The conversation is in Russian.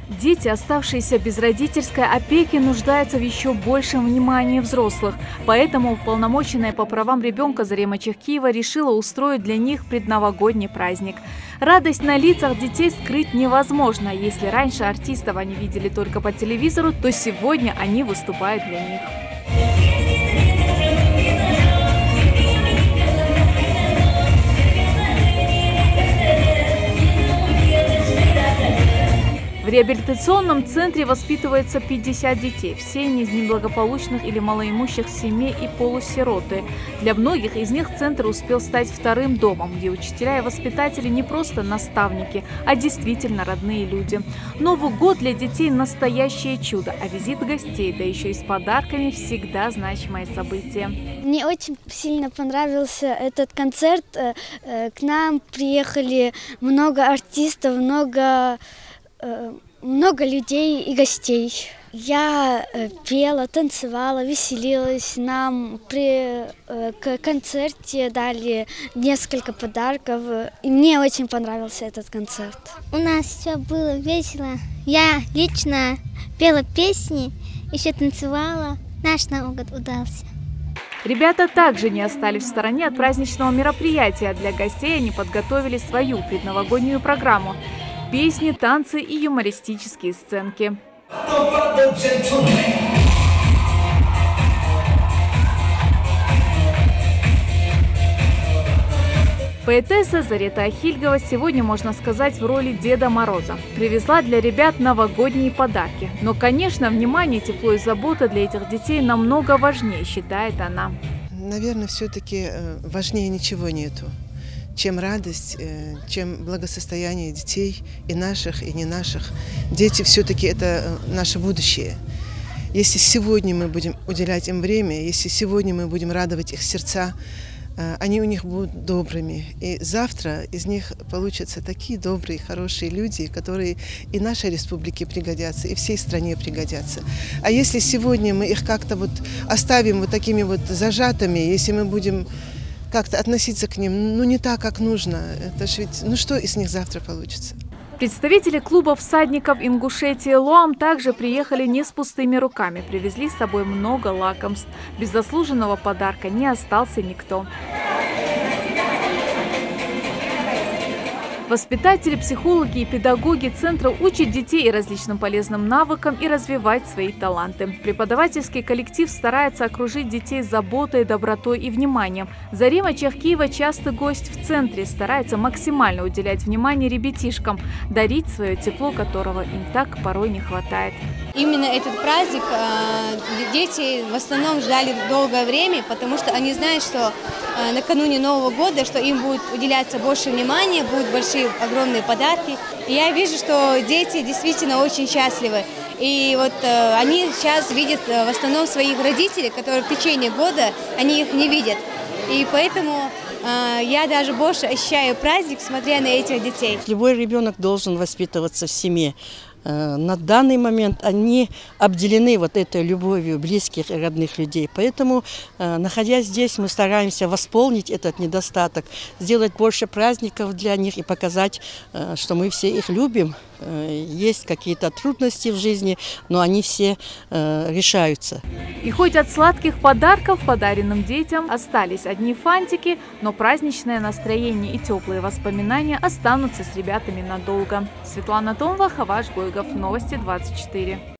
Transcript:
Дети, оставшиеся без родительской опеки, нуждаются в еще большем внимании взрослых. Поэтому уполномоченная по правам ребенка Зарема Чехкиева решила устроить для них предновогодний праздник. Радость на лицах детей скрыть невозможно. Если раньше артистов они видели только по телевизору, то сегодня они выступают для них. В реабилитационном центре воспитывается 50 детей. Все они из неблагополучных или малоимущих семей и полусироты. Для многих из них центр успел стать вторым домом, где учителя и воспитатели не просто наставники, а действительно родные люди. Новый год для детей – настоящее чудо, а визит гостей, да еще и с подарками, всегда значимое событие. Мне очень сильно понравился этот концерт. К нам приехали много артистов, много людей и гостей. Я пела, танцевала, веселилась. Нам при концерте дали несколько подарков. И мне очень понравился этот концерт. У нас все было весело. Я лично пела песни, еще танцевала. Наш Новый год удался. Ребята также не остались в стороне от праздничного мероприятия. Для гостей они подготовили свою предновогоднюю программу. Песни, танцы и юмористические сценки. Поэтесса Зарета Ахильгова сегодня, можно сказать, в роли Деда Мороза. Привезла для ребят новогодние подарки. Но, конечно, внимание, тепло и забота для этих детей намного важнее, считает она. Наверное, все-таки важнее ничего нету, чем радость, чем благосостояние детей, и наших, и не наших. Дети все-таки это наше будущее. Если сегодня мы будем уделять им время, если сегодня мы будем радовать их сердца, они у них будут добрыми. И завтра из них получатся такие добрые, хорошие люди, которые и нашей республике пригодятся, и всей стране пригодятся. А если сегодня мы их как-то вот оставим вот такими вот зажатыми, если мы будем как-то относиться к ним, не так, как нужно. Это ж ведь, что из них завтра получится? Представители клуба всадников Ингушетии «Лоам» также приехали не с пустыми руками. Привезли с собой много лакомств. Без заслуженного подарка не остался никто. Воспитатели, психологи и педагоги центра учат детей и различным полезным навыкам и развивать свои таланты. Преподавательский коллектив старается окружить детей заботой, добротой и вниманием. Зарема Чехкиева, частый гость в центре, старается максимально уделять внимание ребятишкам, дарить свое тепло, которого им так порой не хватает. Именно этот праздник дети в основном ждали долгое время, потому что они знают, что накануне Нового года, что им будет уделяться больше внимания, будут большие, огромные подарки. И я вижу, что дети действительно очень счастливы. И вот они сейчас видят в основном своих родителей, которые в течение года, они их не видят. И поэтому я даже больше ощущаю праздник, смотря на этих детей. Любой ребенок должен воспитываться в семье. На данный момент они обделены вот этой любовью близких и родных людей. Поэтому, находясь здесь, мы стараемся восполнить этот недостаток, сделать больше праздников для них и показать, что мы все их любим. Есть какие-то трудности в жизни, но они все решаются. И хоть от сладких подарков, подаренным детям, остались одни фантики, но праздничное настроение и теплые воспоминания останутся с ребятами надолго. Светлана Томова, Хаваш Гойгов, Новости 24.